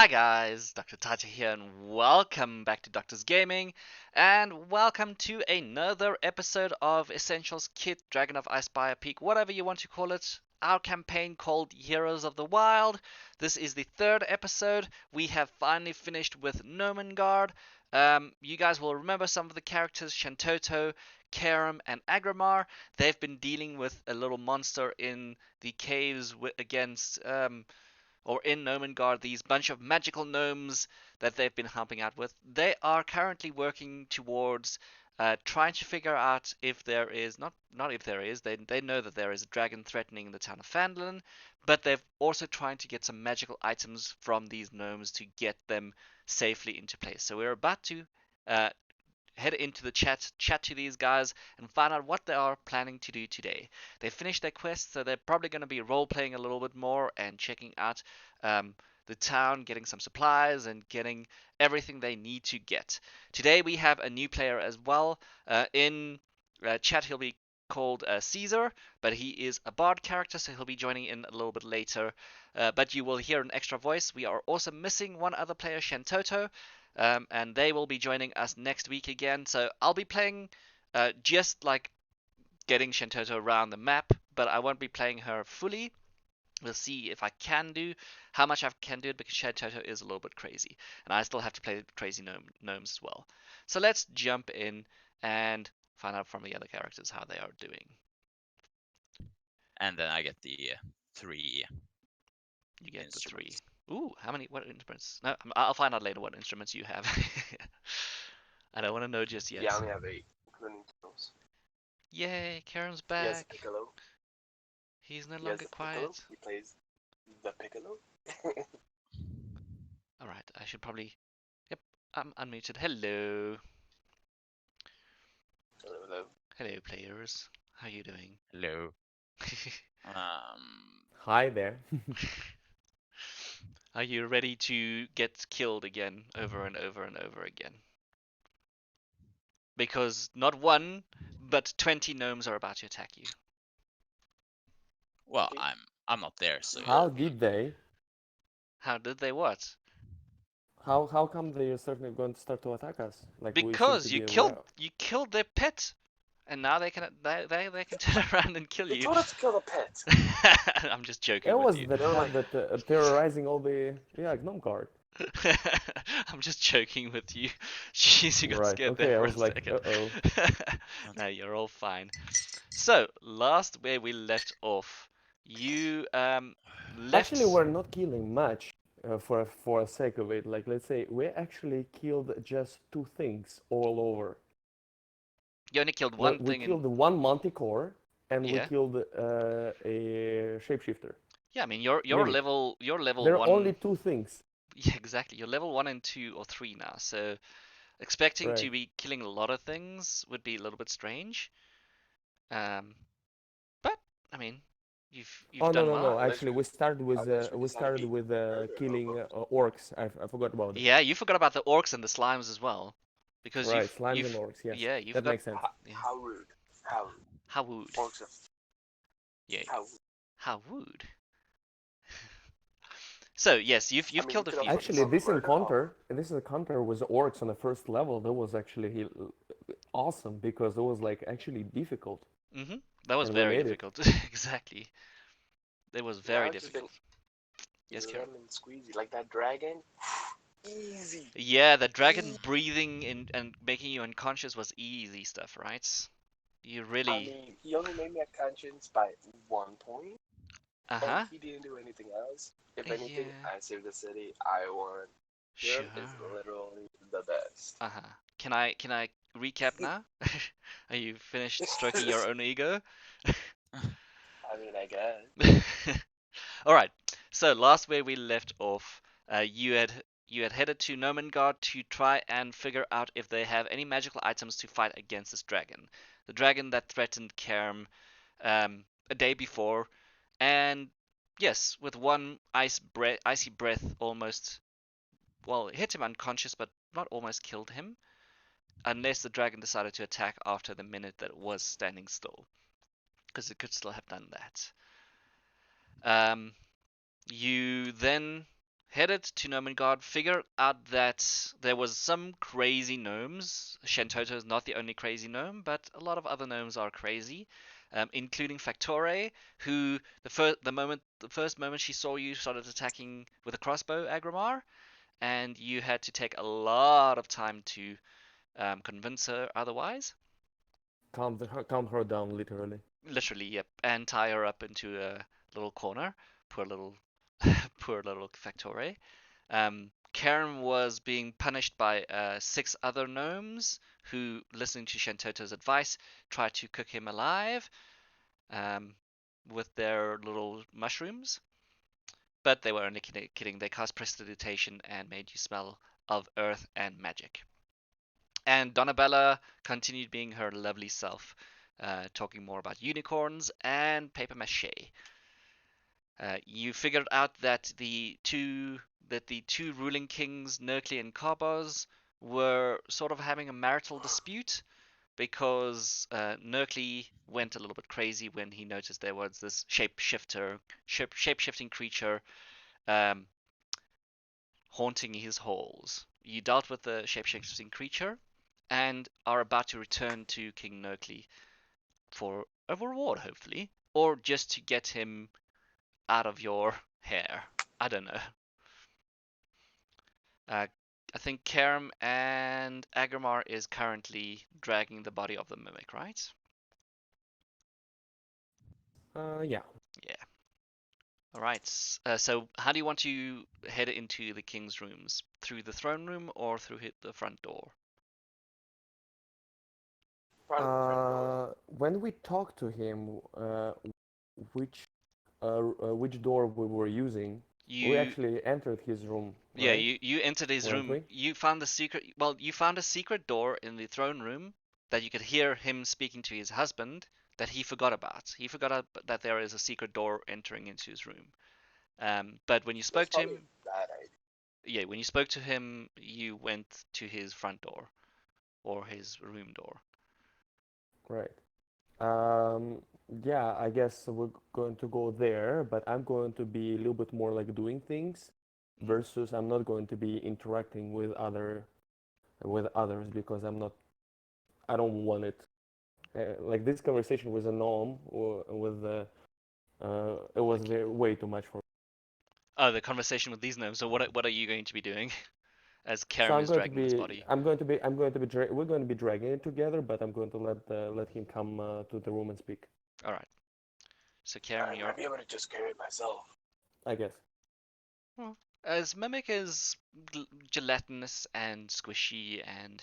Hi guys, Dr. Tata here, and welcome back to Doctor's Gaming, and welcome to another episode of Essentials Kit, Dragon of Icespire Peak, whatever you want to call it. Our campaign called Heroes of the Wild. This is the third episode. We have finally finished with Gnomengard. You guys will remember some of the characters: Shantoto, Karam, and Agramar. They've been dealing with a little monster in the caves against or in Gnomengard, these bunch of magical gnomes that they've been helping out with. They are currently working towards trying to figure out if there is, not if there is, they know that there is a dragon threatening the town of Phandalin, but they're also trying to get some magical items from these gnomes to get them safely into place. So we're about to uh, head into the chat to these guys and find out what they are planning to do today. They finished their quest, so they're probably going to be role playing a little bit more and checking out the town, getting some supplies and getting everything they need to get. Today we have a new player as well. In chat he'll be called Caesar, but he is a bard character, so he'll be joining in a little bit later. But you will hear an extra voice. We are also missing one other player, Shantoto, and they will be joining us next week again. So I'll be playing just like getting Shantoto around the map, but I won't be playing her fully. We'll see if I can do how much I can do it, because Shantoto is a little bit crazy, and I still have to play crazy gnomes as well. So let's jump in and find out from the other characters how they are doing. And then I get the 3. You get the 3. Ooh, how many? What instruments? No, I'll find out later what instruments you have. I don't want to know just yet. Yeah, I only have 8, including those. Yay, Karen's back. He has piccolo. He's no longer quiet. He plays the piccolo. Alright, I should probably... Yep, I'm unmuted. Hello. Hello, hello. Hello, players. How you doing? Hello. Hi there. Are you ready to get killed again, over and over and over again? Because not one, but 20 gnomes are about to attack you. Well, I'm not there, so How did they? How did they what? How come they're certainly going to start to attack us? Like because you killed their pet, and now they can turn around and kill you. They told us to kill the pet. I'm just joking. It with was you. the pet that terrorizing all the Gnomengard. I'm just joking with you. Jeez, you got Right. scared Okay, there I for was a like, second. uh-oh. No, you're all fine. So, last where we left off, you left... Actually, we're not killing much for the sake of it. Like, let's say we actually killed just 2 things all over. You only killed one thing. We killed one Manticore, and Yeah. we killed a shapeshifter. Yeah, I mean you're level There 1. are only 2 things. Yeah, exactly. You're level 1 and 2 or 3 now, so expecting to be killing a lot of things would be a little bit strange. But I mean, you've done well. No. Actually, we started with killing orcs. I forgot about it. Yeah, you forgot about the orcs and the slimes as well, because slimes and orcs. Yes. Yeah, you that forgot. Makes sense. How rude. How rude. Orcs are... Yeah. How rude. So yes, you've killed a few. Actually, this encounter with orcs on the first level, that was actually awesome, because it was like actually difficult. That was very difficult. Exactly. It was very difficult. Yes, Karen. Squeezy, like that dragon. Easy. Yeah, the dragon breathing in and making you unconscious was easy stuff, right? You really... I mean, he only made me unconscious by 1 point. And he didn't do anything else. If anything, I saved the city. I won. Sure. Is literally the best. Can I recap now? Are you finished stroking your own ego? I mean, I guess. Alright, so last where we left off, you had headed to Gnomengard to try and figure out if they have any magical items to fight against this dragon. The dragon that threatened Kerm a day before, and yes, with one icy breath almost, well, hit him unconscious, but not almost killed him, unless the dragon decided to attack after the minute that it was standing still, because it could still have done that. You then headed to Nomengard, figured out that there was some crazy gnomes. Shentoto is not the only crazy gnome, but a lot of other gnomes are crazy, including Factore, who the first moment she saw you started attacking with a crossbow, Agramar, and you had to take a lot of time to convince her otherwise. Calm her down, literally. Literally, yep, and tie her up into a little corner. Poor little, poor little Factore. Karen was being punished by 6 other gnomes who, listening to Shentoto's advice, tried to cook him alive with their little mushrooms. But they were only kidding. They cast prestidigitation and made you smell of earth and magic. And Donabella continued being her lovely self, talking more about unicorns and paper mache. You figured out that the two ruling kings, Nerkli and Karbos, were sort of having a marital dispute because Nerkli went a little bit crazy when he noticed there was this shape-shifting creature haunting his halls. You dealt with the shape-shifting creature and are about to return to King Nerkli for a reward, hopefully, or just to get him out of your hair. I don't know. I think Karam and Agramar is currently dragging the body of the mimic, right? Yeah. Yeah. All right. So how do you want to head into the king's rooms? Through the throne room or through the front door? When we talked to him, which door we were using, we You actually entered his room, Yeah, right? you entered his Weren't room. we? You found you found a secret door in the throne room that you could hear him speaking to his husband that he forgot about. He forgot that there is a secret door entering into his room. But when you spoke to him, yeah, when you spoke to him, you went to his front door or his room door. Right. Yeah, I guess we're going to go there, but I'm going to be a little bit more like doing things versus I'm not going to be interacting with others because I don't want it. Like this conversation with a gnome or with it was way too much for me. Oh, the conversation with these gnomes. So what are you going to be doing as So Karam is dragging this body? we're going to be dragging it together, but I'm going to let him come to the room and speak. All right. So Karam, I might be able to just carry it myself. I guess. well, as Mimic is gelatinous and squishy and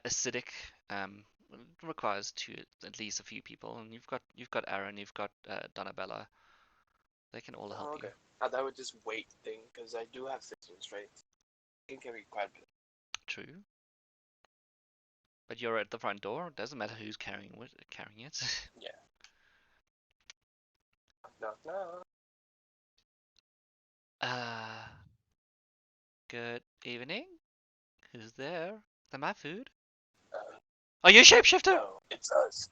acidic, requires at least a few people, and you've got Aaron, you've got Donabella. They can all help you. Okay. I thought I would just wait thing because I do have 16 strength. I can carry quite a bit. True. But you're at the front door. Doesn't matter who's carrying it. Yeah. No. uh, Good evening. Who's there? Is that my food? Are you a shapeshifter? No, it's us.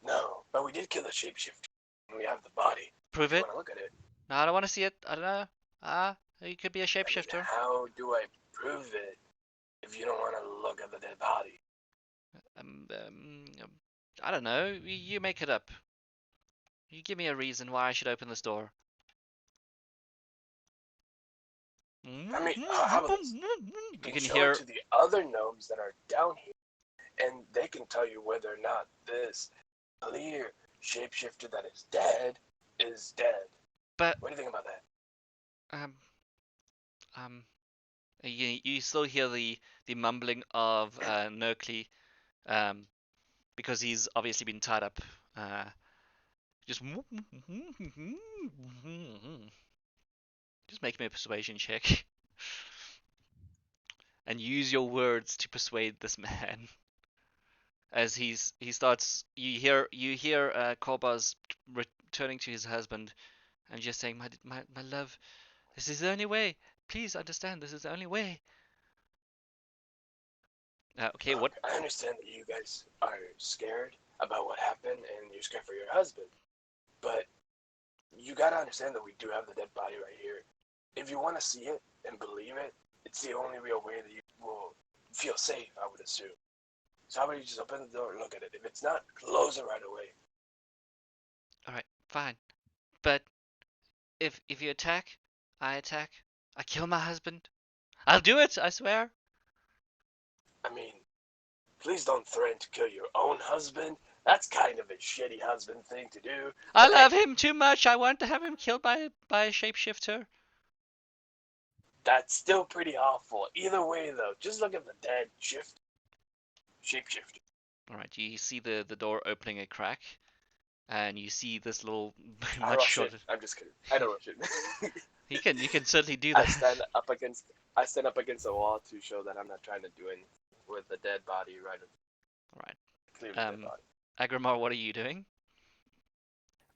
No, but we did kill the shapeshifter. We have the body. Prove You it. want to look at it? No, I don't want to see it. I don't know. You could be a I mean, shapeshifter. how do I prove it if you don't want to look at the dead body? Um, um, I don't know. You make it up. You give me a reason why I should open this door. I mean, how about this? You You can can show hear. it to the other gnomes that are down here, and they can tell you whether or not this clear shapeshifter that is dead is dead. But What do you think about that? um you still hear the mumbling of Nerkli, because he's obviously been tied up. Just just make me a persuasion check and use your words to persuade this man. As he starts, you hear Korbaz returning to his husband and just saying, my love, this is the only way. Please understand, this is the only way. Okay, Look, what? I understand that you guys are scared about what happened and you're scared for your husband, but you gotta understand that we do have the dead body right here. If you want to see it, and believe it, it's the only real way that you will feel safe, I would assume. So how about you just open the door and look at it? If it's not, close it right away. Alright, fine. But if you attack, I kill my husband. I'll do it, I swear. I mean, please don't threaten to kill your own husband. That's kind of a shitty husband thing to do. I love him too much. I want to have him killed by a shapeshifter. That's still pretty awful. Either way, though, just look at the dead shapeshifter. Alright, you see the door opening a crack, and you see this little I much rush shorter. it. I'm just kidding. I don't rush it. You can certainly do I that. stand up against the wall to show that I'm not trying to do anything with the dead body right. Alright. Clearly dead body. Agrimar, what are you doing?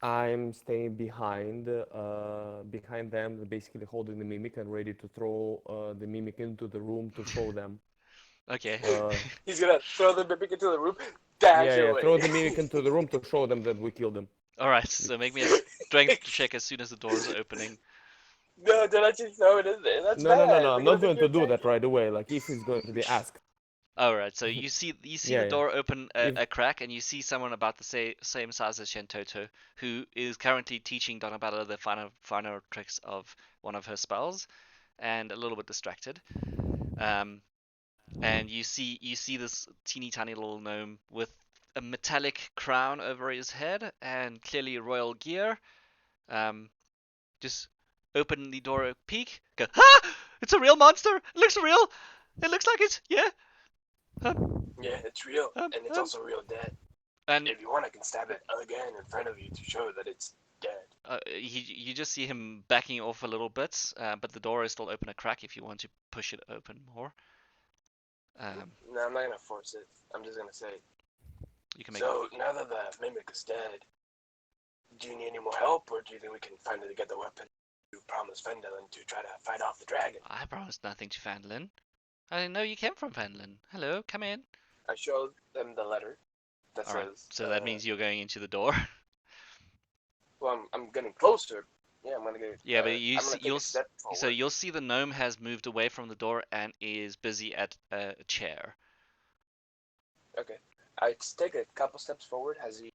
I'm staying behind them, basically holding the mimic and ready to throw the mimic into the room to show them. Okay. He's gonna throw the mimic into the room, dash yeah, away. throw the mimic into the room to show them that we killed him. Alright, so make me a strength check as soon as the door is opening. No, don't actually throw it in there. That's No, bad. I'm not going to do that right away. Like if he's going to be asked. Alright, so you see Yeah, the door open a If- crack, and you see someone about the same size as Shentoto, who is currently teaching Donabella the final tricks of one of her spells, and a little bit distracted. And you see this teeny tiny little gnome with a metallic crown over his head and clearly royal gear. Just open the door a peek. Go, ah! It's a real monster. It looks real. It looks like it. Yeah. Yeah, it's real, and it's also real dead. And If you want, I can stab it again in front of you to show that it's dead. you just see him backing off a little bit, but the door is still open a crack if you want to push it open more. No, I'm not gonna force it. I'm just gonna say. You can make. So now that the mimic is dead, do you need any more help, or do you think we can finally get the weapon you promised Fendelen to try to fight off the dragon? I promised nothing to Fandolin. I didn't know you came from Fandolin. Hello, come in. I showed them the letter that All right, says. so that means you're going into the door. Well, I'm getting closer. Yeah, I'm gonna get. Yeah, but you'll see the gnome has moved away from the door and is busy at a chair. Okay, I take a couple steps forward. Has he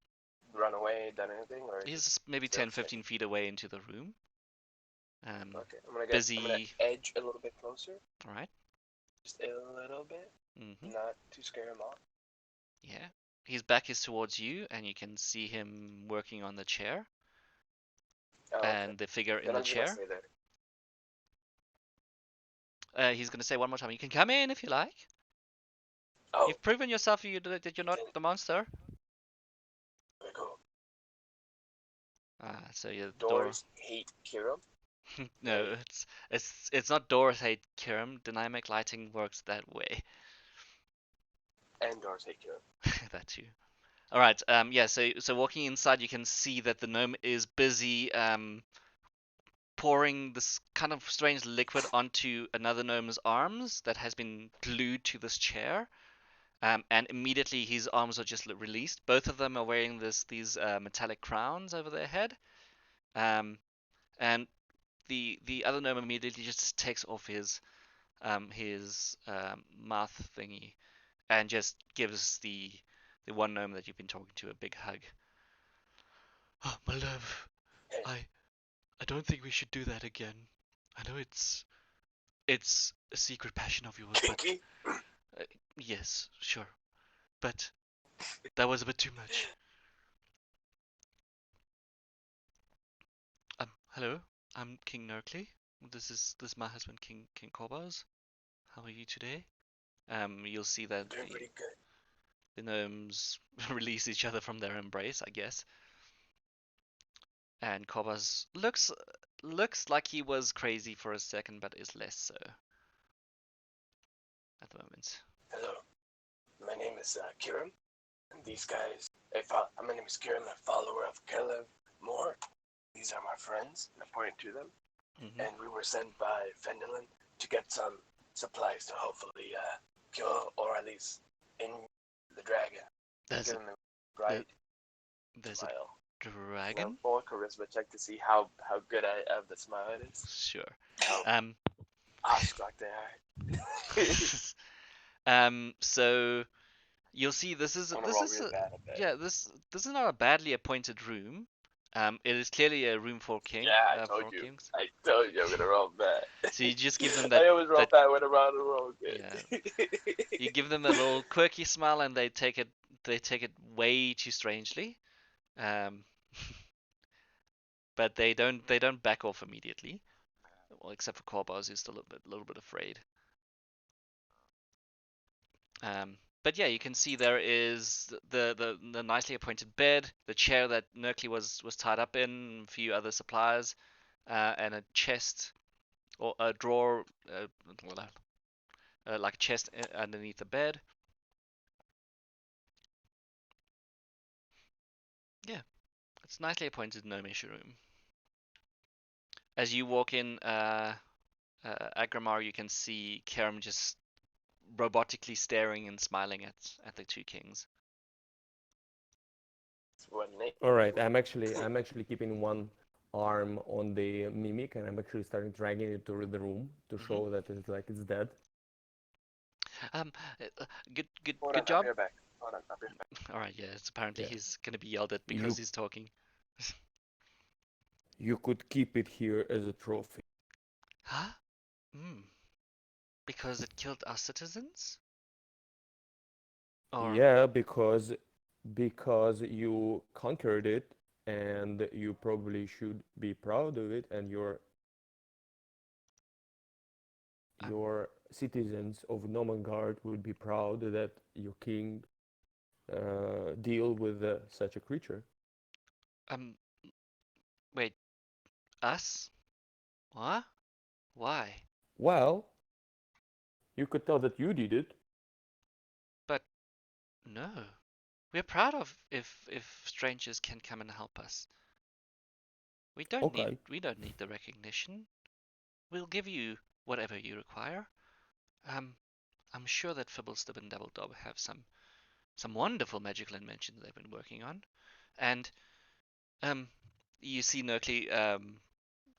run away, done anything, or? He's maybe 10, 15 feet away into the room. Okay, I'm gonna busy. Edge a little bit closer. All right. Just a little bit. Not to scare him off. Yeah. His back is towards you, and you can see him working on the chair. Oh, okay. And the figure Then in the I'm just chair. gonna stay there. He's going to say one more time, you can come in if you like. Oh, You've proven yourself that you're not the monster. very cool. So your Doors hate Kiram. No, it's not doors hate Kiram. Dynamic lighting works that way. And doors hate Kiram. That too. All right. Yeah. So walking inside, you can see that the gnome is busy pouring this kind of strange liquid onto another gnome's arms that has been glued to this chair. And immediately his arms are just released. Both of them are wearing these metallic crowns over their head. And the other gnome immediately just takes off his mouth thingy and just gives the one gnome that you've been talking to a big hug. Oh, my love, I don't think we should do that again. I know it's a secret passion of yours, Kinky? but yes, sure, but that was a bit too much. Hello, I'm King Nerkley. This is my husband, King Korbos. How are you today? You'll see that Doing pretty good. the gnomes release each other from their embrace, I guess. And Korbos looks like he was crazy for a second, but is less so at the moment. Hello, my name is Kiram, and these guys. My name is Kiram, a follower of Kelev Moore. These are my friends, and I point to them. And we were sent by Fendelin to get some supplies to hopefully kill or at least end the dragon. There's a dragon? Or charisma check to see how good of the smile it is. Sure. Oh. Awestruck there. So you'll see this is I'm gonna this roll is real bad, I bet. yeah, this is not a badly appointed room. It is clearly a room for Yeah, I for told you. kings. I told you I'm gonna roll bad. So you just give them I always roll that bad when I'm on the roll yeah, good. you give them a little quirky smile and they take it way too strangely. Um, but they don't back off immediately. Well, except for Corbos, who's still a little bit afraid. But yeah, you can see there is the nicely appointed bed, the chair that Nerkly was tied up in, a few other supplies, and a chest or a drawer, like a chest underneath the bed. Yeah, it's nicely appointed Gnomish room. As you walk in, Agramar, you can see Kerem just robotically staring and smiling at the two kings. All right, I'm actually keeping one arm on the mimic, and I'm actually starting dragging it through the room to show that it's like it's dead. Um, Hold good on, I'll job. be right back. Hold on, I'll be right back. All right, yeah. It's apparently Yeah, he's gonna be yelled at because you he's talking. you could keep it here as a trophy. Huh? Hmm. Because it killed our citizens? Or Yeah, because you conquered it, and you probably should be proud of it, and um your citizens of Nomengard would be proud that your king deal with such a creature. um wait, us? What? Why? Well, you could tell that you did it. But no. We're proud of if strangers can come and help us. Okay. We don't need the recognition. We'll give you whatever you require. Um I'm sure that Fibblestub and Dabbledob have some wonderful magical inventions they've been working on. And um you see Nerkly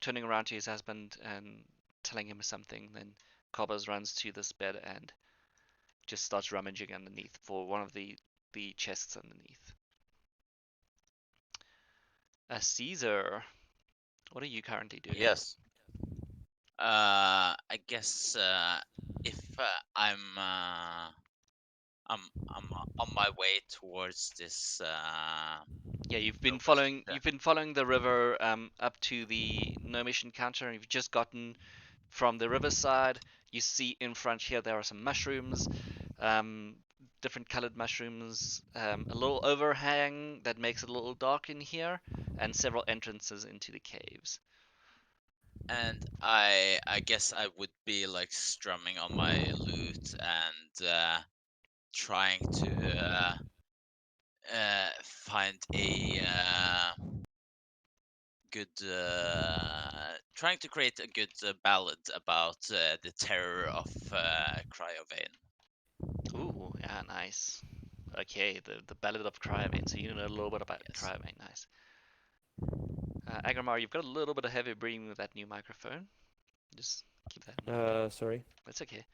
turning around to his husband and telling him something. Then Cobbers runs to this bed and just starts rummaging underneath for one of the chests underneath. Caesar, what are you currently doing? Yes. I guess if I'm on my way towards this Yeah, Gnomish, you've been following the river up to the Gnomish encounter, and you've just gotten from the riverside. You see in front here there are some mushrooms, um, different colored mushrooms, a little overhang that makes it a little dark in here, and several entrances into the caves. and I guess I would be like strumming on my lute and trying to find a good trying to create a good ballad about the terror of Cryovane. Ooh, yeah, nice. Okay, the Ballad of Cryovane. So you know a little bit about Yes. Cryovane. Nice. Agramar, you've got a little bit of heavy breathing with that new microphone. Just keep that in mind. Sorry. That's okay.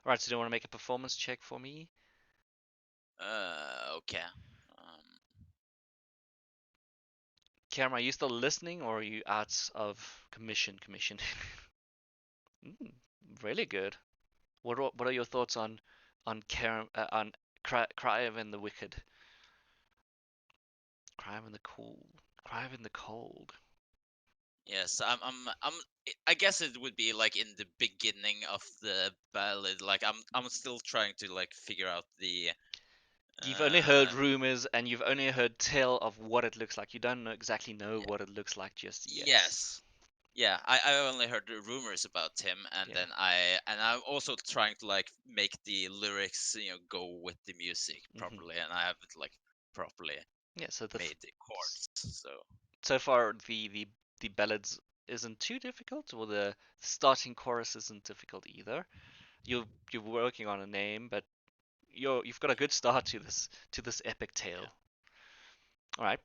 All right, so do you want to make a performance check for me? Okay. Karen, are you still listening or are you out of commission? mm, really good. What are your thoughts on Karen on Cryovan the Wicked? Cryovan the Cool. Cryovan the Cold. Yes, I guess it would be like in the beginning of the ballad. Like I'm still trying to like figure out the You've only heard uh rumors and you've only heard tell of what it looks like. You don't exactly know yeah, what it looks like just yet. yes. Yeah, I only heard the rumors about him, and Yeah. then I'm also trying to like make the lyrics, go with the music hmm properly, and I haven't like properly Yeah. So made the chords. So so far the ballads isn't too difficult, or the starting chorus isn't difficult either. You're working on a name, but you've got a good start to this epic yeah, tale. All right.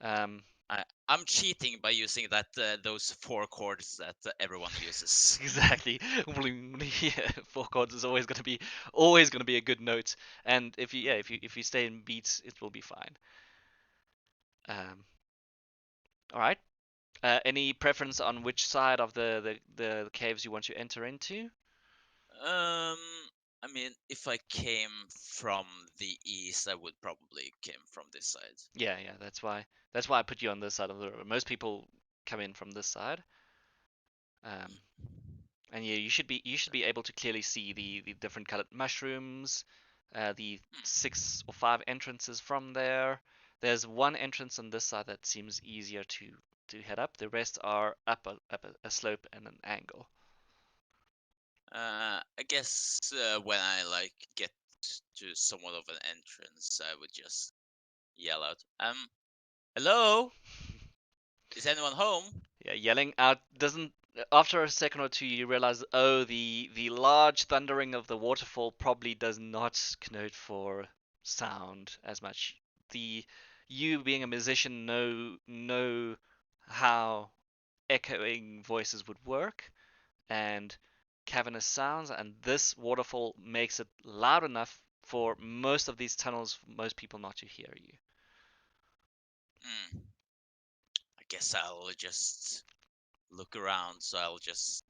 I'm cheating by using that those 4 chords that everyone uses. Exactly. Yeah, 4 chords is always gonna be a good note, and if you stay in beats, it will be fine. All right. Any preference on which side of the caves you want to enter into? I mean, if I came from the east, I would probably came from this side. Yeah, that's why I put you on this side of the river. Most people come in from this side. And yeah, you should be able to clearly see the different colored mushrooms, the 6 or 5 entrances from there. There's one entrance on this side that seems easier to head up. The rest are up a slope and an angle. I guess when I like get to somewhat of an entrance, I would just yell out, hello? Is anyone home? Yeah, yelling out doesn't. After a second or two, you realize, oh, the large thundering of the waterfall probably does not connote for sound as much. The You being a musician know how echoing voices would work and cavernous sounds, and this waterfall makes it loud enough for most of these tunnels, for most people not to hear you. I guess I'll just look around, so I'll just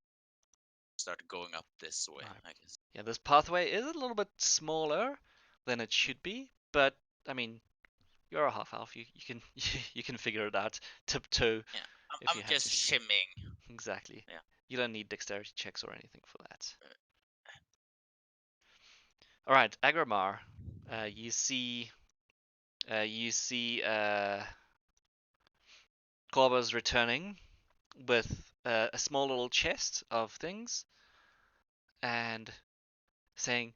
start going up this way, Right. I guess. Yeah, this pathway is a little bit smaller than it should be, but I mean, you're a half elf. You can you can figure it out. Tiptoe Yeah, if I'm you had just to. shimming. Exactly. Yeah. You don't need dexterity checks or anything for that. All right, Agramar. You see. Corba's returning with a small little chest of things and saying,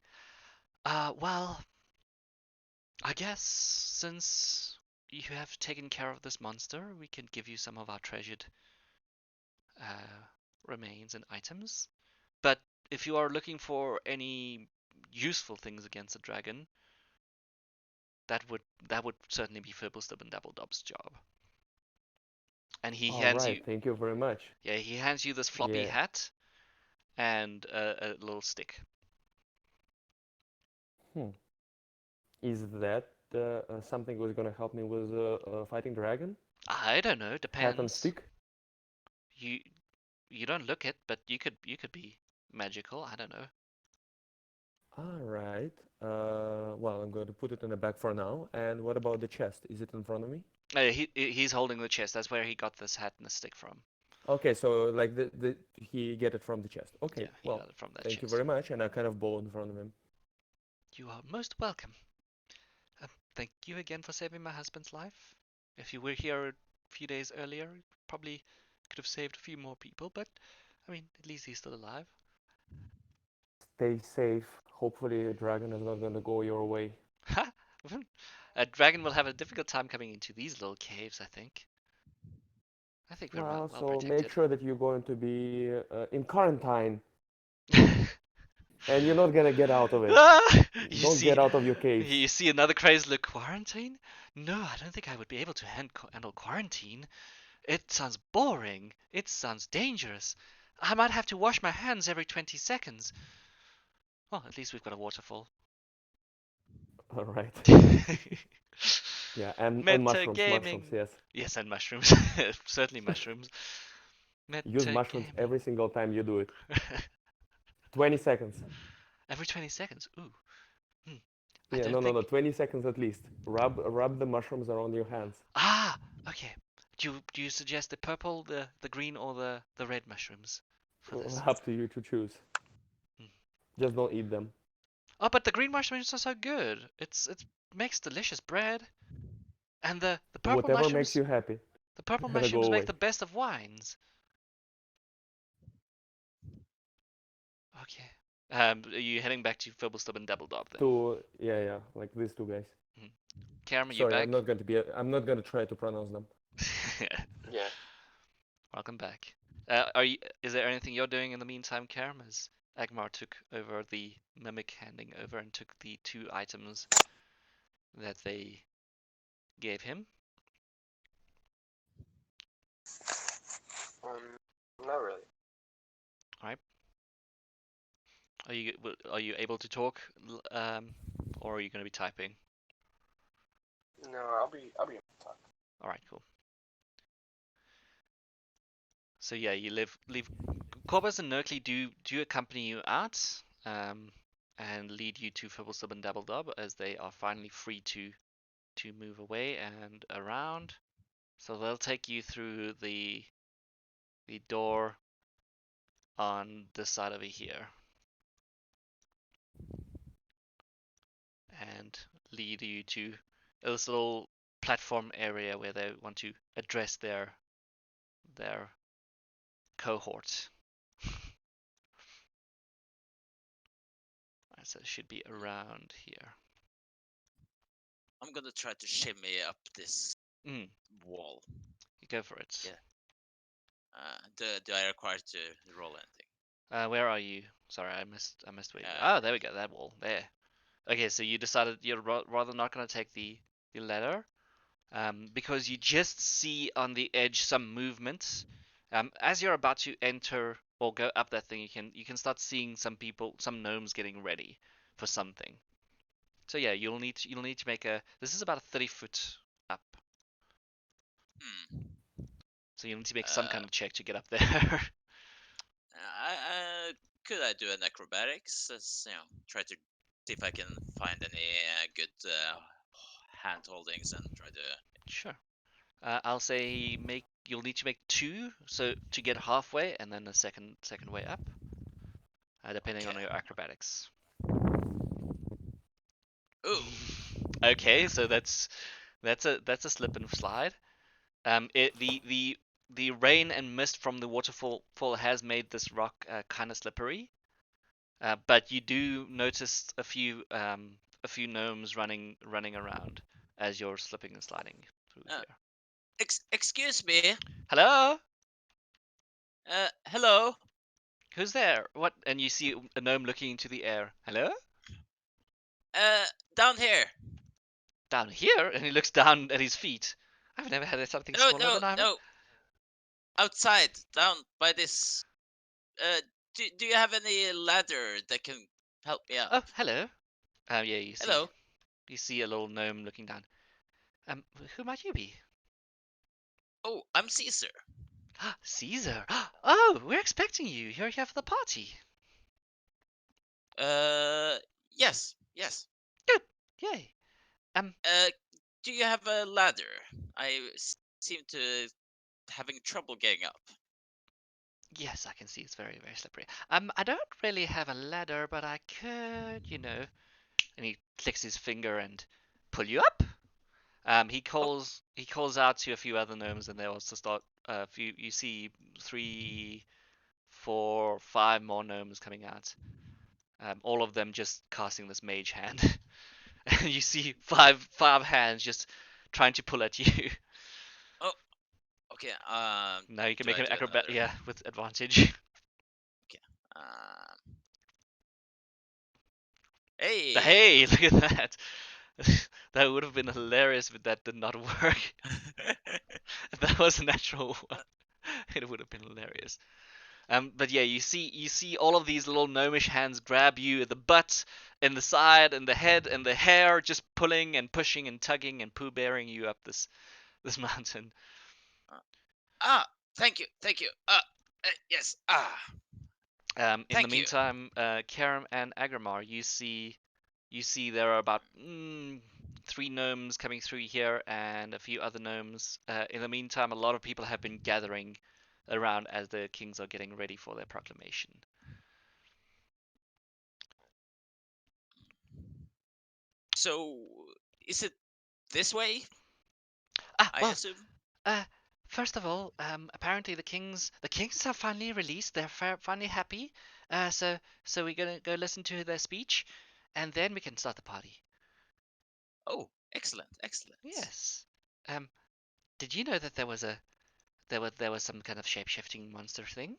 well, I guess since you have taken care of this monster, we can give you some of our treasured uh, remains and items. But if you are looking for any useful things against a dragon, that would certainly be Firbulstub and Dabbledob's job. And he All hands right, you, thank you very much. yeah, he hands you this floppy Yeah. hat and a little stick. Hmm. Is that something who's gonna help me with fighting dragon? I don't know, Hat and depends. stick? You you don't look it, but you could be magical. I don't know. All right. Well, I'm going to put it in the bag for now. And what about the chest? Is it in front of me? He's holding the chest. That's where he got this hat and the stick from. Okay, so like the he get it from the chest. Okay, Yeah, he well, got it from that thank you chest. very much. And I kind of bow in front of him. You are most welcome. Thank you again for saving my husband's life. If you were here a few days earlier, you probably could have saved a few more people, but I mean, at least he's still alive. Stay safe. Hopefully, the dragon is not going to go your way. Ha! A dragon will have a difficult time coming into these little caves, I think. I think we're Well, well so make protected. sure that you're going to be in quarantine and you're not gonna get out of it. Ah, you Don't get see, out of your caves. you see another crazy look quarantine? No, I don't think I would be able to handle quarantine. It sounds boring. It sounds dangerous. I might have to wash my hands every 20 seconds. Well, at least we've got a waterfall. All right. Yeah, and Meta mushrooms, gaming. yes. Yes, and mushrooms. Certainly mushrooms. Use Meta mushrooms gaming. every single time you do it. 20 seconds. Every 20 seconds. Ooh. Hmm. I Yeah, don't no, think. 20 seconds at least. Rub the mushrooms around your hands. Ah, okay. Do you suggest the purple, the green, or the red mushrooms for this? Up to you to choose. Hmm. Just don't eat them. Oh, but the green mushrooms are so good. It makes delicious bread, and the purple Whatever makes mushrooms you happy. the purple Gonna go mushrooms make away. the best of wines. Okay. Are you heading back to Fibblestub and Dabbledob then? Yeah, like these two guys. Mhm. Karam, are you Sorry, back? I'm not gonna try to pronounce them. Yeah. Welcome back. Is there anything you're doing in the meantime, Karam, as Agmar took over the mimic handing over and took the 2 items that they gave him? Not really. Are you able to talk, or are you going to be typing? No, I'll be able to talk. All right, cool. So yeah, you leave. Corbus and Nerkly do accompany you out, and lead you to Fibblesub and Dabbledob as they are finally free to move away and around. So they'll take you through the door on this side over here, and lead you to this little platform area where they want to address their cohort. So it should be around here. I'm gonna try to shimmy up this wall. You go for it. Yeah. Do I require to roll anything? Where are you? Sorry, I missed where you were. Oh, there we go. That wall there. Okay, so you decided you're rather not going to take the ladder, because you just see on the edge some movement. As you're about to enter or go up that thing, you can start seeing some gnomes getting ready for something. So yeah, you'll need to make a. This is about a 30-foot up. So you'll need to make some kind of check to get up there. Could I do an acrobatics? Try to see if I can find any good hand holdings and try to. Sure. I'll say you'll need to make 2, so to get halfway, and then a second way up, depending on your acrobatics. Ooh. Okay, so that's a slip and slide. The rain and mist from the waterfall has made this rock kind of slippery, but you do notice a few gnomes running around as you're slipping and sliding through here. Excuse me. Hello? Hello. Who's there? What? And you see a gnome looking into the air. Hello? Down here. Down here? And he looks down at his feet. I've never had something smaller than I'm. No. Outside, down by this. Do you have any ladder that can help me up? Oh, hello. Yeah, you see. Hello. You see a little gnome looking down. Who might you be? Oh, I'm Caesar. Caesar. Oh, we're expecting you. You're here for the party. Yes. Good. Yay. Do you have a ladder? I seem to having trouble getting up. Yes, I can see it's very, very slippery. I don't really have a ladder, but I could, And he clicks his finger and pull you up. He calls out to a few other gnomes, and they also start. You see 3, 4, 5 more gnomes coming out. All of them just casting this mage hand. And you see five hands just trying to pull at you. Oh, okay. Now you can make an acrobat. yeah, with advantage. Okay. Hey. Hey, look at that. That would have been hilarious if that did not work. If that was a natural one, it would have been hilarious. But yeah, you see all of these little gnomish hands grab you at the butt, and the side, and the head, and the hair, just pulling and pushing and tugging and poo bearing you up this mountain. Thank you. Yes. In the Thank you. meantime, Karam and Agramar, you see there are about 3 gnomes coming through here and a few other gnomes. In the meantime, a lot of people have been gathering around as the kings are getting ready for their proclamation. So, is it this way? Well, I assume. First of all, apparently the kings are finally released. They're finally happy. So we're gonna go listen to their speech, and then we can start the party. Oh, excellent. Yes. Did you know that there was some kind of shape-shifting monster thing?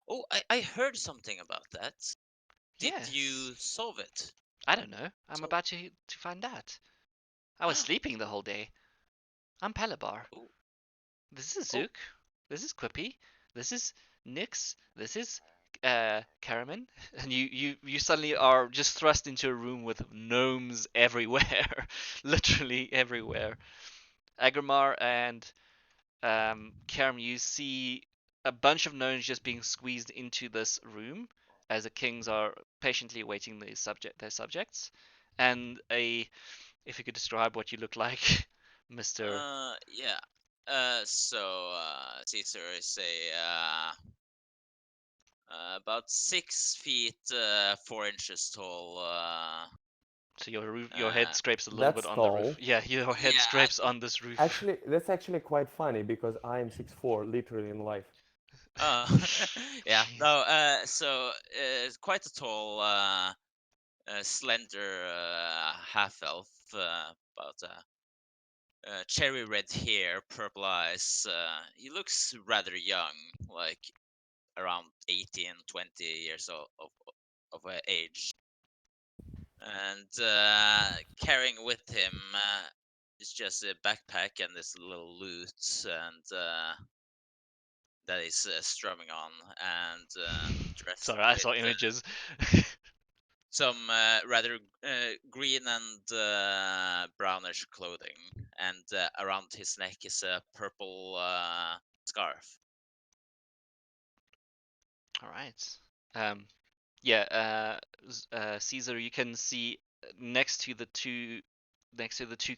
Oh, I heard something about that. Yes. Did you solve it? I don't know. I'm about to find out. I was sleeping the whole day. I'm Palabar. Oh. This is Zook. this is Quippy, this is Nix, this is Caraman, and you suddenly are just thrust into a room with gnomes everywhere, literally everywhere. Agrimar and Karam, you see a bunch of gnomes just being squeezed into this room as the kings are patiently awaiting their subjects, and if you could describe what you look like, Mister. Yeah. Caesar is about 6 feet 4 inches tall. So your head Uh, scrapes a little bit That's on the roof. tall. Yeah, your head yeah. scrapes on this roof. Actually, that's actually quite funny because I am 6'4", literally in life. Yeah. Jeez. No. It's quite a tall, slender half elf. About cherry red hair, purple eyes. He looks rather young, like around 18, 20 years of age. And carrying with him is just a backpack and this little loot, and that is strumming on, and dressed Sorry, I with saw images. some rather green and brownish clothing, and around his neck is a purple scarf. All right. Um, yeah, Caesar, you can see next to the two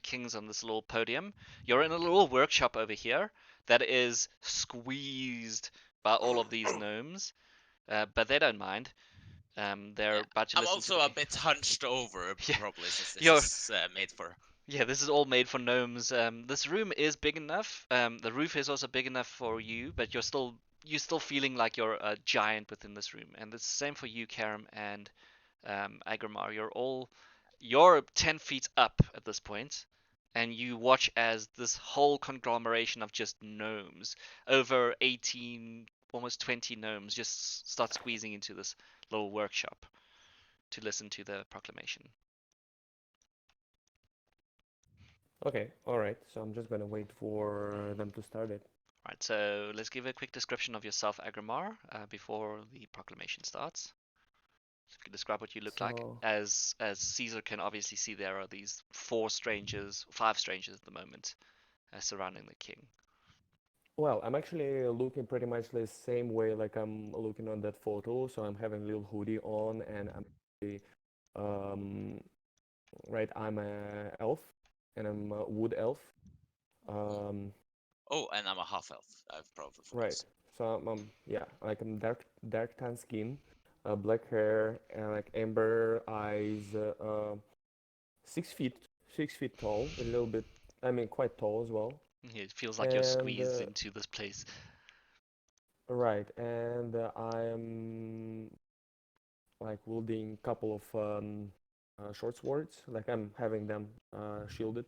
kings on this little podium. You're in a little workshop over here that is squeezed by all of these gnomes, but they don't mind. They're Yeah, about to I'm listen to also the a king. bit hunched over, Yeah, probably, since this you're is made for. yeah, this is all made for gnomes. This room is big enough. The roof is also big enough for you, but you're still feeling like you're a giant within this room. And it's the same for you, Karam and Agrimar. You're 10 feet up at this point, and you watch as this whole conglomeration of just gnomes, over 18, almost 20 gnomes, just start squeezing into this little workshop to listen to the proclamation. Okay, all right. So I'm just gonna wait for them to start it. Right, so let's give a quick description of yourself, Agrimar, before the proclamation starts. So if you could describe what you look like, So, as Caesar can obviously see, there are these five strangers at the moment, surrounding the king. well, I'm actually looking pretty much the same way like I'm looking on that photo. So I'm having a little hoodie on, and I'm actually, um, right. I'm a elf, and I'm a wood elf. Um, Oh, and I'm a half elf. I've probably right. forgot. So yeah, like I'm dark tan skin, black hair, and like amber eyes. 6 feet, 6 feet tall, a little bit. I mean, quite tall as well. It feels like you're And squeezed into this place. right, and I'm like wielding a couple of short swords. Like I'm having them shielded,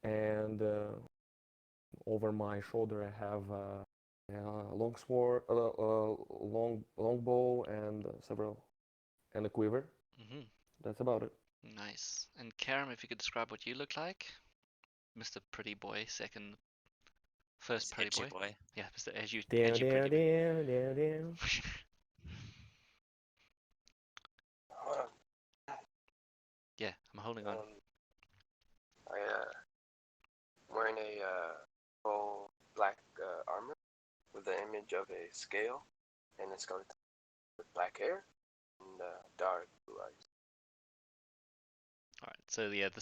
and over my shoulder I have a long sword, long bow, and several, and a quiver. Hmm. That's about it. Nice. And Karam, if you could describe what you look like, Mr. Pretty Boy, first This pretty edgy boy. boy. Yeah, Mr. Down, Edgy down, Pretty Boy. down, down, down. Hold on. Yeah, I'm holding on. I wearing a full black armor with the image of a scale and a skeleton with black hair and dark blue eyes. All right. So yeah, the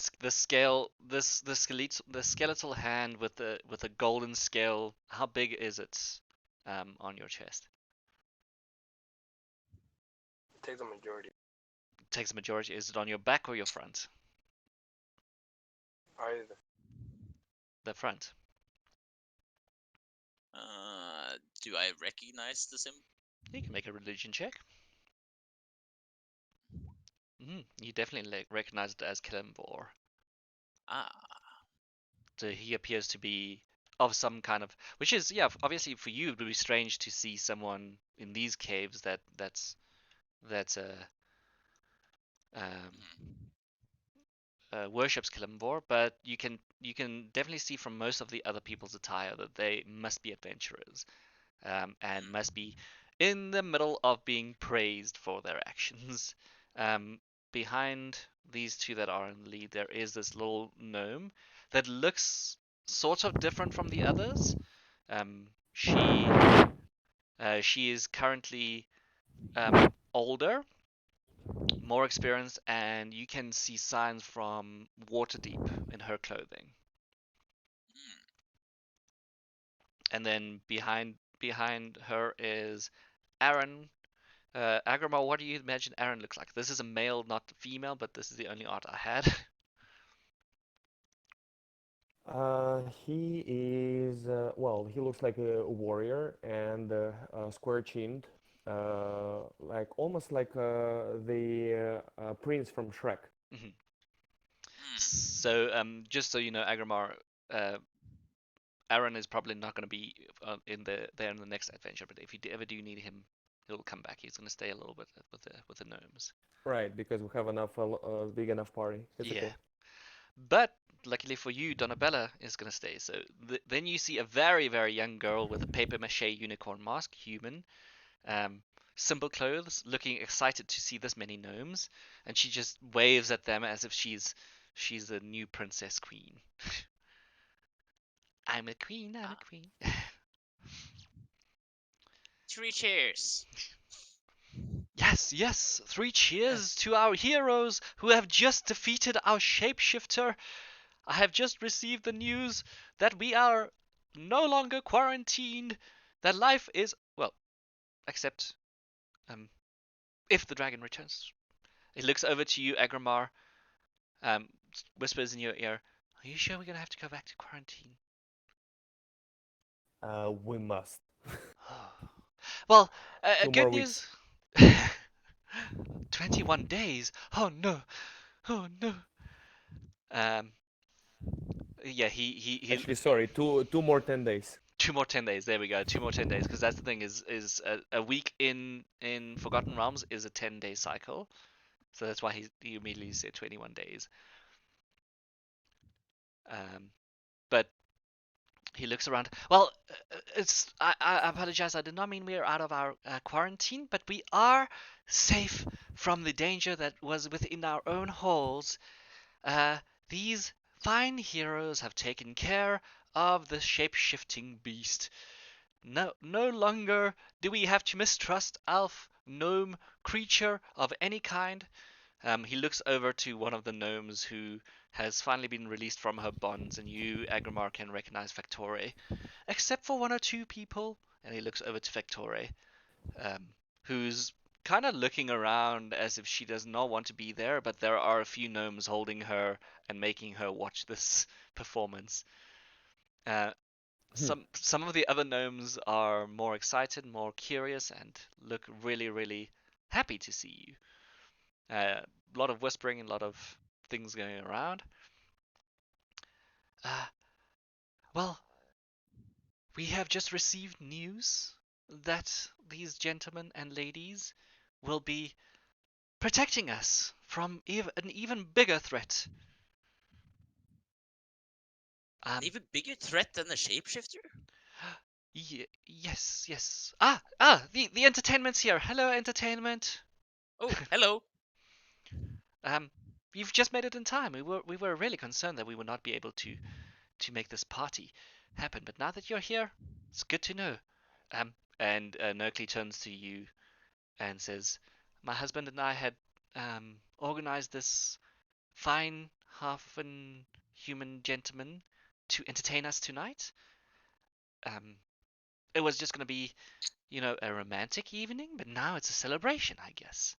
skeletal hand with the golden scale. How big is it, on your chest? It takes a majority. It takes the majority. Is it on your back or your front? Probably The front. Do I recognize the symbol? You can make a religion check. You definitely recognize it as Kelemvor. Ah, So he appears to be of some kind of, which is, yeah, obviously for you it would be strange to see someone in these caves that's um, hmm. worships Kalimvor, but you can definitely see from most of the other people's attire that they must be adventurers, and must be in the middle of being praised for their actions. Um, Behind these two that are in the lead, there is this little gnome that looks sort of different from the others. Um, she she is currently older, more experienced, and you can see signs from Waterdeep in her clothing. And then behind her is Aaron. Agramar, what do you imagine Aaron looks like? This is a male, not female, but this is the only art I had. He is well. He looks like a warrior and square-chinned, like almost like the prince from Shrek. Mhm. So, just so you know, Agramar, uh, Aaron is probably not going to be there in the next adventure. But if you ever do need him, he'll come back. He's going to stay a little bit with the gnomes. Right, because we have enough big enough party. It's Yeah. okay. But luckily for you, Donabella is going to stay. So then you see a very, very young girl with a paper mache unicorn mask, human, um, simple clothes, looking excited to see this many gnomes, and she just waves at them as if she's the new princess queen. I'm a queen, I'm a queen. 3 cheers. Yes, yes, 3 cheers to our heroes who have just defeated our shapeshifter. I have just received the news that we are no longer quarantined, that life is, well, except if the dragon returns. It looks over to you, Agramar, um, whispers in your ear, are you sure we're going to have to go back to quarantine? We must. Well, Two good more news. weeks. 21 days. Oh no. Oh no. Um, yeah, he Actually, sorry, two more 10 days. 2 more 10 days. There we go. 2 more 10 days. Because that's the thing is a week in Forgotten Realms is a 10-day cycle. So that's why he immediately said 21 days. But he looks around. Well, I apologize. I did not mean we are out of our quarantine, but we are safe from the danger that was within our own halls. Uh, these fine heroes have taken care of the shape-shifting beast. No longer do we have to mistrust elf, gnome, creature of any kind. He looks over to one of the gnomes who has finally been released from her bonds, and you, Agramar, can recognize Factore, except for one or two people. And he looks over to Factore, who's kind of looking around as if she does not want to be there, but there are a few gnomes holding her and making her watch this performance. Uh, some of the other gnomes are more excited, more curious, and look really, really happy to see you. A lot of whispering and a lot of things going around. Uh, well, we have just received news that these gentlemen and ladies will be protecting us from an even bigger threat. An even bigger threat than a shapeshifter? Yes, yes. The entertainment's here. Hello, entertainment. Oh, hello. Um, you've just made it in time. We were really concerned that we would not be able to make this party happen, but now that you're here, it's good to know. And Nokley turns to you and says, "My husband and I had organized this fine half-an human gentleman to entertain us tonight. Um, it was just going to be, a romantic evening, but now it's a celebration, I guess."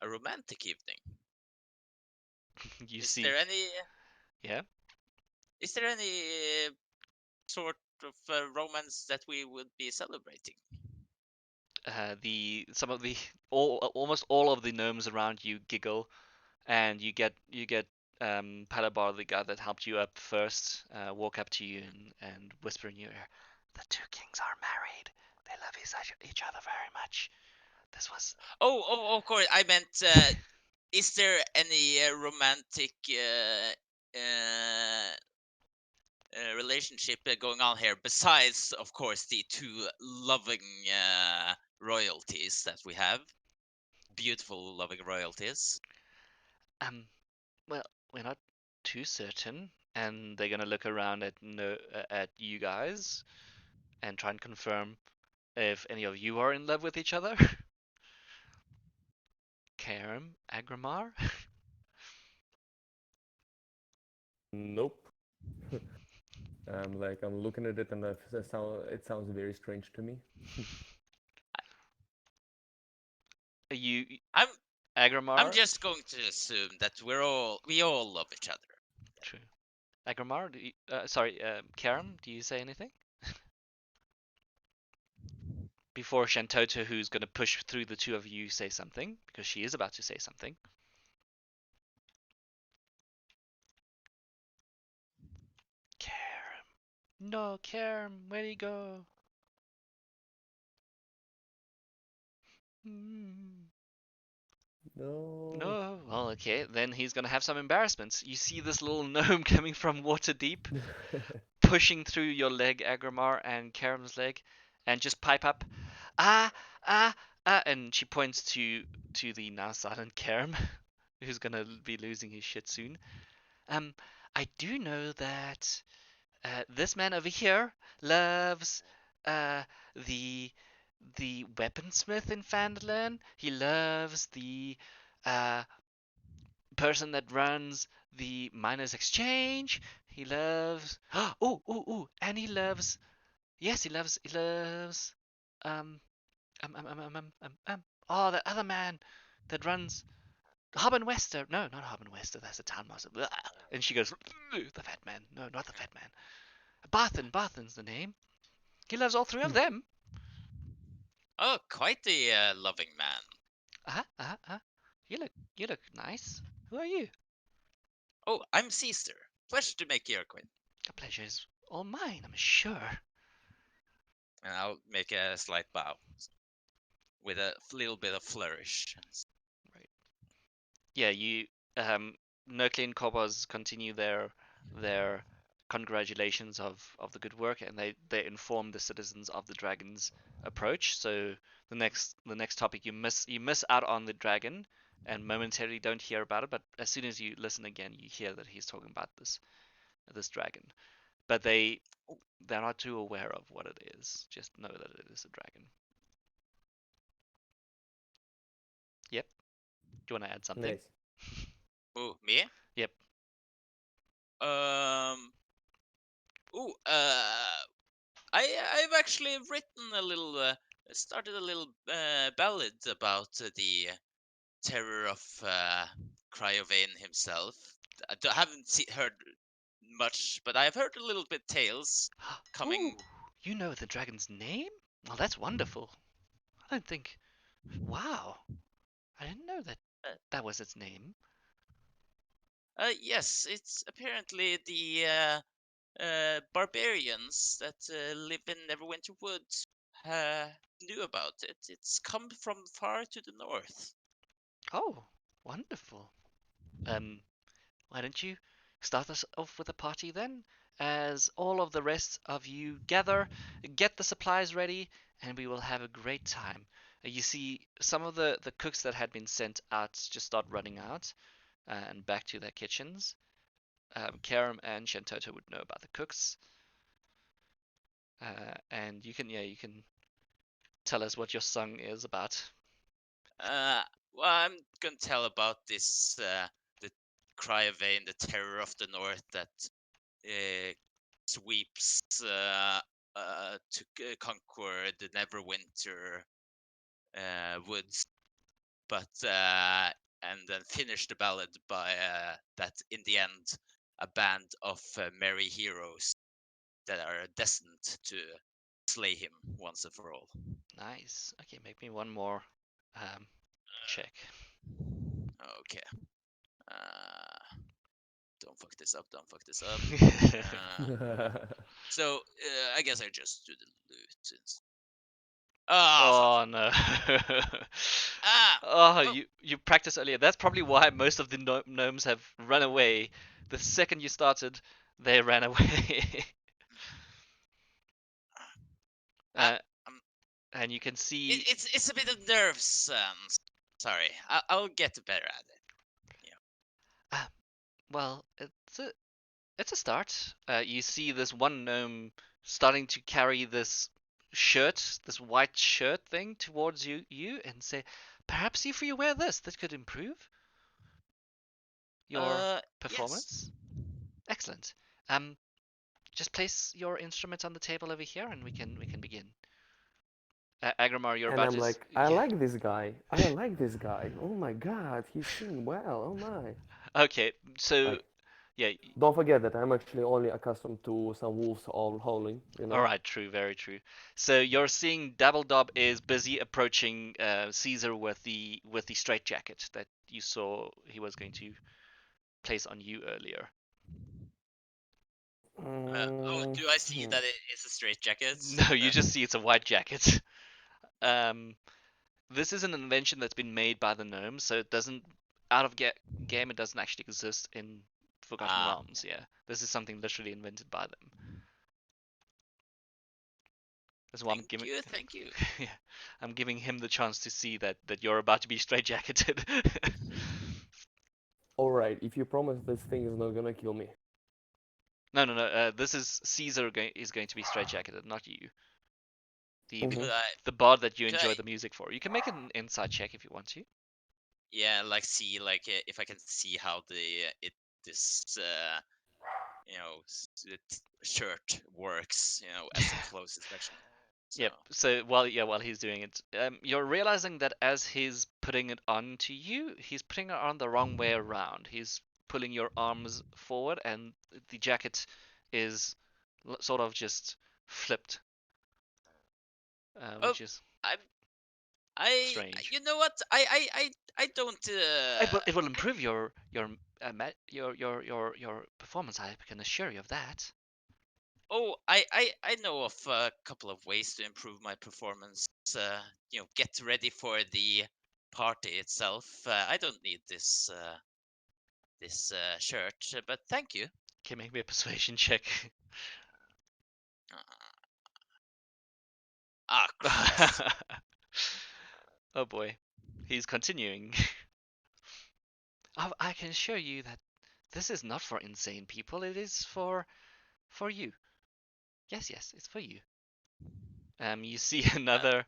A romantic evening. You Is see, there any yeah. is there any sort of romance that we would be celebrating? The some of the almost all of the gnomes around you giggle, and you get Palabar, the guy that helped you up first, walk up to you and whisper in your ear, "The two kings are married. They love each other very much. This was." Oh, of course. I meant is there any romantic relationship going on here besides, of course, the two loving royalties that we have? Beautiful, loving royalties. Um, well, we're not too certain, and they're gonna look around at no at you guys and try and confirm if any of you are in love with each other. Karam, Agramar. Nope. I'm looking at it and it sounds very strange to me. You, I'm Agramar. just going to assume that we all love each other. True. Agramar, sorry, Karam, do you say anything? Before Shantoto, who's going to push through the two of you, say something, because she is about to say something. Karam. No, Karam, where'd he go? Mm. No. No. Well, okay, then he's going to have some embarrassments. You see this little gnome coming from water deep, pushing through your leg, Agramar, and Karam's leg, and just pipe up, ah, ah, ah, and she points to the now silent Karam, who's gonna be losing his shit soon. Um, I do know that this man over here loves uh the the weaponsmith in Fandolin. He loves the uh person that runs the miners exchange. He loves and he loves, yes, he loves um oh, the other man that runs Haben Wester. No, not Haben Wester. That's a town master. Blah. And she goes, the fat man. No, not the fat man. Barthen's the name. He loves all three of them. Oh, quite the loving man. You look nice. Who are you? Oh, I'm Caesar. Pleasure to make your acquaintance. The pleasure is all mine, I'm sure. And I'll make a slight bow with a little bit of flourish. Right. Yeah, you Nurkli and Kobos continue their congratulations of the good work, and they inform the citizens of the dragon's approach. So the next topic, you miss out on the dragon and momentarily don't hear about it, but as soon as you listen again, you hear that he's talking about this dragon. But they're not too aware of what it is. Just know that it is a dragon. Yep. Do you want to add something? Nice. Oh, me? Yep. Ooh, I've actually written a little, started a little ballad about the terror of Cryovane himself. Haven't heard much, but I've heard a little bit tales coming. Ooh, you know the dragon's name? Well, that's wonderful. I don't think. Wow, I didn't know that Uh, that was its name. yes, it's apparently the barbarians that live in Neverwinter Wood knew about it. It's come from far to the north. Oh, wonderful. Um, why don't you start us off with a party then? As all of the rest of you gather, get the supplies ready, and we will have a great time. You see, some of the cooks that had been sent out just start running out and back to their kitchens. Karam and Shantoto would know about the cooks. And you can tell us what your song is about. Uh, well, I'm gonna tell about this the Cryovane, the terror of the north that sweeps to conquer the Neverwinter woods, but and then finish the ballad by that in the end a band of merry heroes that are destined to slay him once and for all. Nice. Okay, make me one more check. Okay. Don't fuck this up. Don't fuck this up. So I guess I just do the loot. Oh, fuck. Oh no. Ah! Oh, Oh, you practiced earlier. That's probably why most of the gnomes have run away. The second you started, they ran away. ah, uh, um, and you can see. it's a bit of nerves. Sorry. I'll get better at it. You Uh, well, it's a start. You see this one gnome starting to carry this shirt, this white shirt thing towards you, and say, "Perhaps if you wear this, that could improve your Yes. performance." Excellent. Um, just place your instrument on the table over here, and we can begin. Agramar, you're And about I'm to. like, I like this guy. I like this guy. Oh my god, he's singing well. Oh my. Okay, so Like, yeah, don't forget that I'm actually only accustomed to some wolves all howling, you all know? right, true, very true. So you're seeing Dabbledob is busy approaching Caesar with the straitjacket that you saw he was going to place on you earlier. Oh, do I see Hmm. that it is a straight jacket? No, you just see it's a white jacket. Um, this is an invention that's been made by the gnomes, so it doesn't out of game. It doesn't actually exist in Forgotten Ah, Realms. Yeah, this is something literally invented by them. That's why I'm thank giving. you, thank you. Yeah, I'm giving him the chance to see that you're about to be straitjacketed. Alright, if you promise this thing is not gonna kill me. No, no, no. This is Caesar is going to be straitjacketed, not you. The the Mm-hmm. Could I, the bard that you could enjoy I, the music for. You can make an insight check if you want to. yeah, like see, like if I can see how this, shirt works, as a close inspection. So, Yep. So while he's doing it, you're realizing that as he's putting it on to you, he's putting it on the wrong way around. He's pulling your arms forward, and the jacket is sort of just flipped, oh, which is I, strange. you know what? I don't. It will improve your performance. I can assure you of that. Oh, I know of a couple of ways to improve my performance. Get ready for the party itself. I don't need this shirt, but thank you. Can make me a persuasion check. Uh, Christ. Oh boy, he's continuing. Oh, I can assure you that this is not for insane people. It is for you. Yes, yes, it's for you. You see Uh,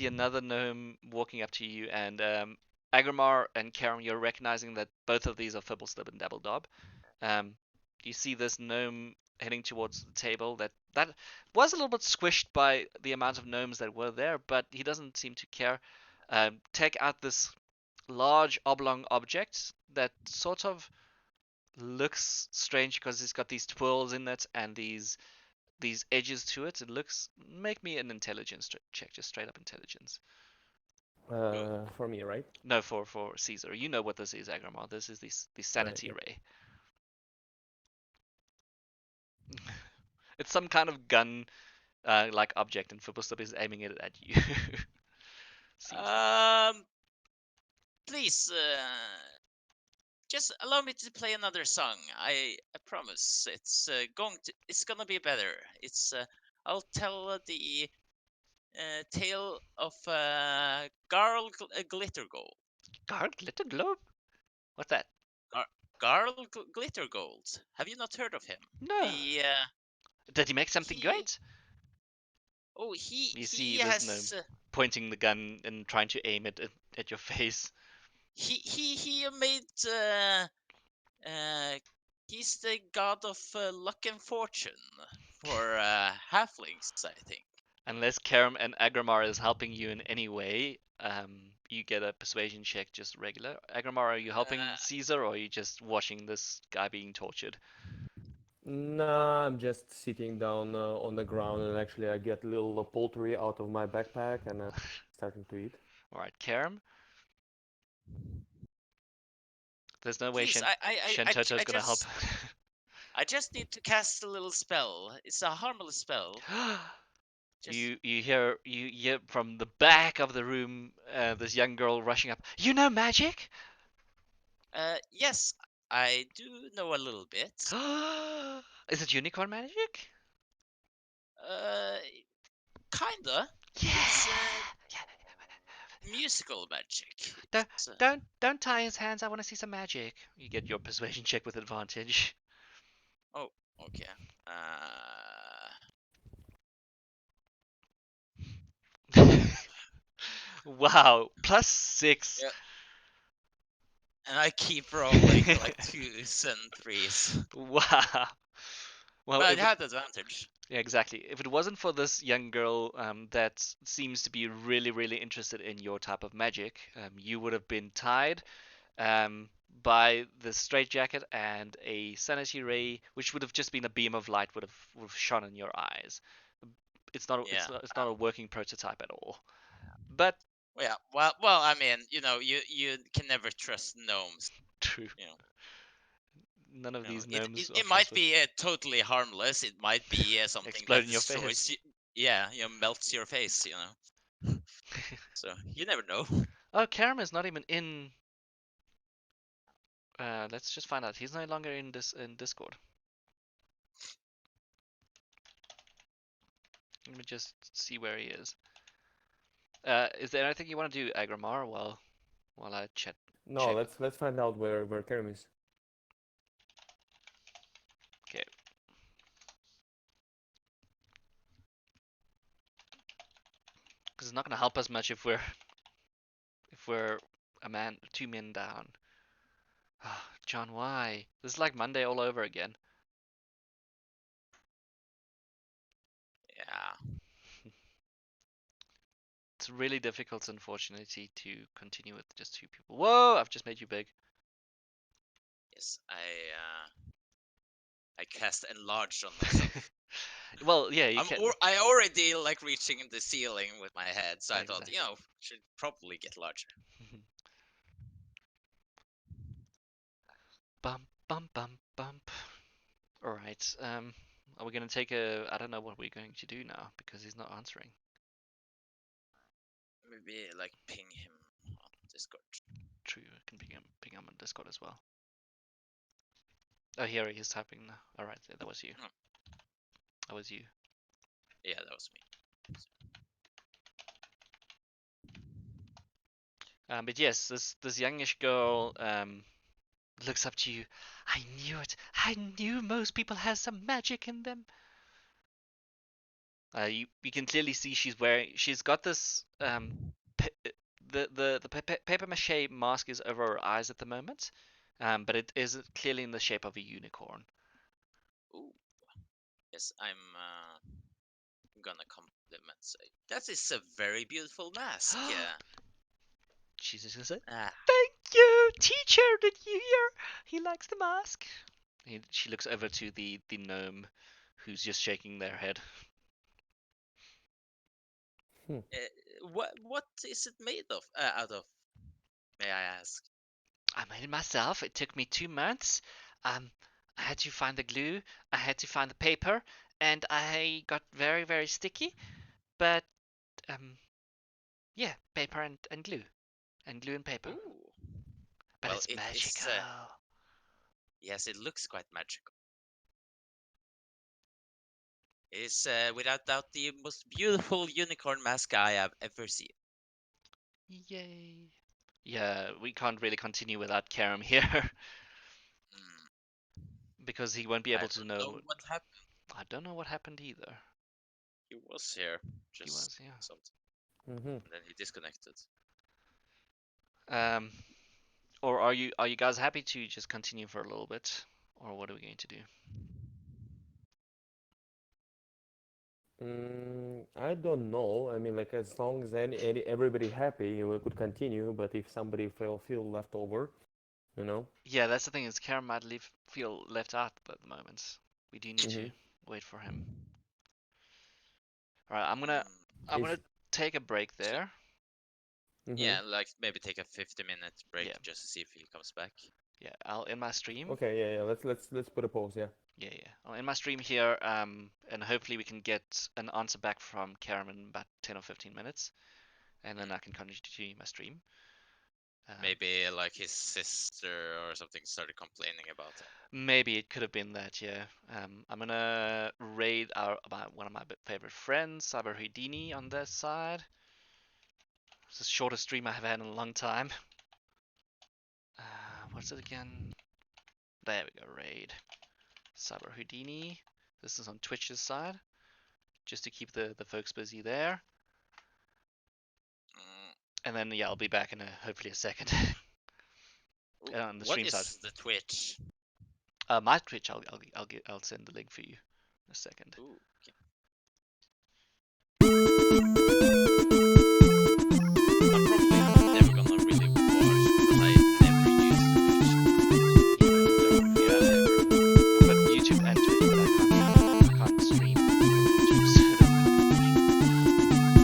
another gnome walking up to you, and Agramar and Karam, you're recognizing that both of these are Fibblestub and Dabbledob. Um, you see this gnome heading towards the table that was a little bit squished by the amount of gnomes that were there, but he doesn't seem to care. Take out this large oblong object that sort of looks strange because it's got these twirls in it and these edges to it. It looks. Make me an intelligence check, just straight up intelligence. For me, right? No, for Caesar. You know what this is, Agramar. This is the sanity Yep. ray. It's some kind of gun like object, and Fibblestub is aiming it at you, Caesar. um, please, just allow me to play another song. I promise it's gonna be better. I'll tell the tale of Garl Glitter Gold. Guard glitter globe? What's that? Gar- Garl Glitter Gold. Have you not heard of him? No. The Did he make something he great? oh he You see he this gnome has pointing the gun and trying to aim it at your face. he made uh he's the god of luck and fortune for halflings, I think. Unless Karam and Agramar is helping you in any way, you get a persuasion check, just regular. Agramar, are you helping Uh, Caesar, or are you just watching this guy being tortured? Nah, I'm just sitting down on the ground and actually I get a little poultry out of my backpack and I'm starting to eat. All right, Karam. There's no way Please, Shentoto's I gonna help. I just need to cast a little spell. It's a harmless spell. You hear from the back of the room this young girl rushing up. You know magic? Yes, I do know a little bit. Is it unicorn magic? Uh, Kinda. Yeah. It's Yeah. musical magic. Don't It's, don't tie his hands. I want to see some magic. You get your persuasion check with advantage. oh, okay. Wow, +6. Yeah, and I keep rolling like 2s and 3s. Wow. Well, But I if it, had advantage. yeah, exactly. If it wasn't for this young girl that seems to be really, really interested in your type of magic, you would have been tied um, by the straitjacket, and a sanity ray, which would have just been a beam of light, would have shone in your eyes. Yeah. It's not a working prototype at all. But Yeah. Well. I mean, you can never trust gnomes. true, You know. none of these It, gnomes it, are it might trustworthy. be totally harmless. It might be something Explode that in your face. destroys you. Yeah, melts your face. So you never know. Oh, Karam is not even in. Let's just find out. He's no longer in Discord. Let me just see where he is. Is there anything you want to do, Agramar, while I chat No, check? let's find out where Kerem is. Okay. Because it's not gonna help us much if we're two men down. John, why? This is like Monday all over again. Yeah. It's really difficult, unfortunately, to continue with just two people. Whoa! I've just made you big. Yes. I cast enlarge on myself. Well, yeah, you can. I already like reaching the ceiling with my head, so I thought, Exactly. should probably get larger. Bump, bump, bump, bump. All right. Are we gonna take a? I don't know what we're going to do now because he's not answering. Maybe like ping him on Discord. True, I can ping him on Discord as well. Oh, here he is typing now. All right, that was you. Oh. That was you. Yeah, that was me. But yes, this youngish girl looks up to you. I knew it. I knew most people have some magic in them. You can clearly see she's got this the paper mache mask is over her eyes at the moment, but it is clearly in the shape of a unicorn. Ooh. Yes, I'm gonna compliment. Say that is a very beautiful mask. Yeah. She's just gonna say, Ah. "Thank you, teacher. Did you hear? He likes the mask." She looks over to the gnome, who's just shaking their head. What is it made of? Out of? May I ask? I made it myself. It took me 2 months. Um, I had to find the glue, I had to find the paper, and I got very, very sticky. But yeah, paper and glue, and glue and paper. Ooh. But Well, it's it is. magical. Yes, it looks quite magical. It is without doubt the most beautiful unicorn mask I have ever seen. Yay! Yeah, we can't really continue without Karam here Mm, because he won't be I able to don't know know. what happened. I don't know what happened either. He was here, He just was, yeah. something, Mm-hmm. and then he disconnected. Um, or are you guys happy to just continue for a little bit, or what are we going to do? I don't know. I mean, like as long as everybody happy, we could continue. But if somebody feel left over, you know. Yeah, that's the thing is Karam might feel left out at the moment. We do need to Mm-hmm. wait for him. All right, I'm Is gonna take a break Should, there. mm-hmm. yeah, like maybe take a 50-minute break Yeah, just to see if he comes back. yeah. I'll end my stream. Okay, yeah, yeah. Let's put a pause. Yeah. Yeah, yeah. I'll end my stream here, and hopefully we can get an answer back from Karen in about 10 or 15 minutes, and then I can continue my stream. Maybe like his sister or something started complaining about him. Maybe it could have been that, yeah. I'm gonna raid one of my favorite friends, Cyber Houdini, on their side. It's the shortest stream I have had in a long time. What's it again? There we go, raid. Cyber Houdini. This is on Twitch's side, just to keep the folks busy there. And then, yeah, I'll be back in hopefully a second. On the What stream side. is the Twitch? My Twitch, I'll send the link for you in a second. Ooh, okay.